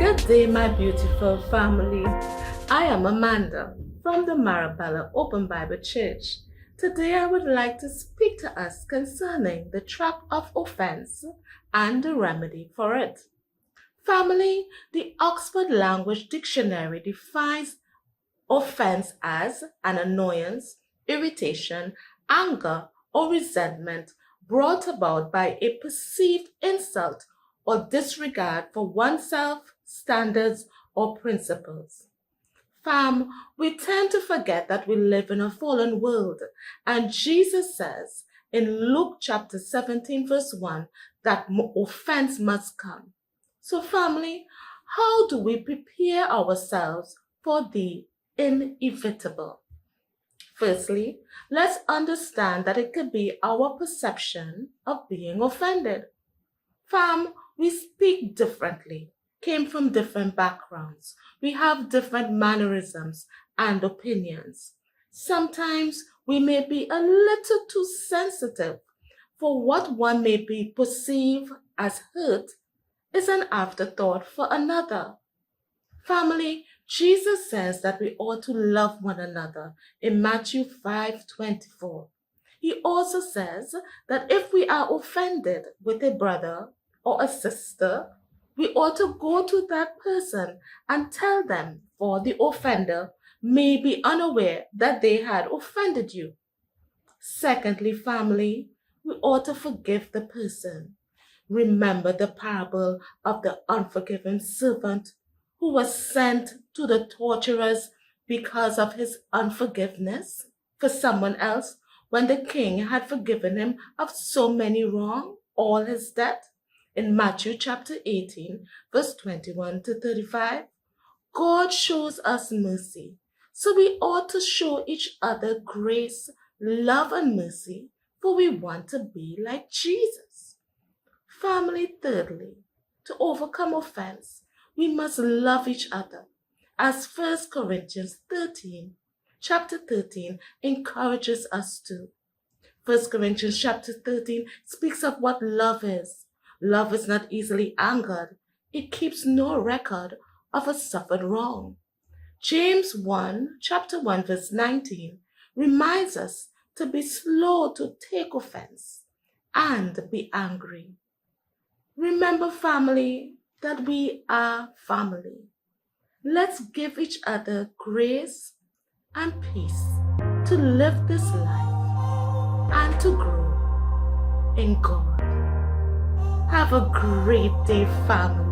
Good day, my beautiful family. I am Amanda from the Marabella Open Bible Church. Today I would like to speak to us concerning the trap of offense and the remedy for it. Family, the Oxford Language Dictionary defines offense as an annoyance, irritation, anger, or resentment brought about by a perceived insult or disregard for oneself, standards, or principles. Fam, we tend to forget that we live in a fallen world, and Jesus says in Luke chapter 17 verse 1 that offense must come. So family, how do we prepare ourselves for the inevitable? Firstly, let's understand that it could be our perception of being offended. Fam, we speak differently, came from different backgrounds. We have different mannerisms and opinions. Sometimes we may be a little too sensitive for what one may be perceived as hurt is an afterthought for another. Family, Jesus says that we ought to love one another in Matthew 5:24. He also says that if we are offended with a brother or a sister, we ought to go to that person and tell them, for the offender may be unaware that they had offended you. Secondly, family, we ought to forgive the person. Remember the parable of the unforgiven servant who was sent to the torturers because of his unforgiveness for someone else when the king had forgiven him of so many wrong, all his debt. In Matthew chapter 18, verse 21 to 35, God shows us mercy, so we ought to show each other grace, love, and mercy, for we want to be like Jesus. Family, thirdly, to overcome offense, we must love each other, as 1 Corinthians chapter 13 encourages us to. 1 Corinthians chapter 13 speaks of what love is. Love is not easily angered. It keeps no record of a suffered wrong. James chapter 1 verse 19 reminds us to be slow to take offense and be angry. Remember, family, that we are family. Let's give each other grace and peace to live this life and to grow in God. Have a great day, family.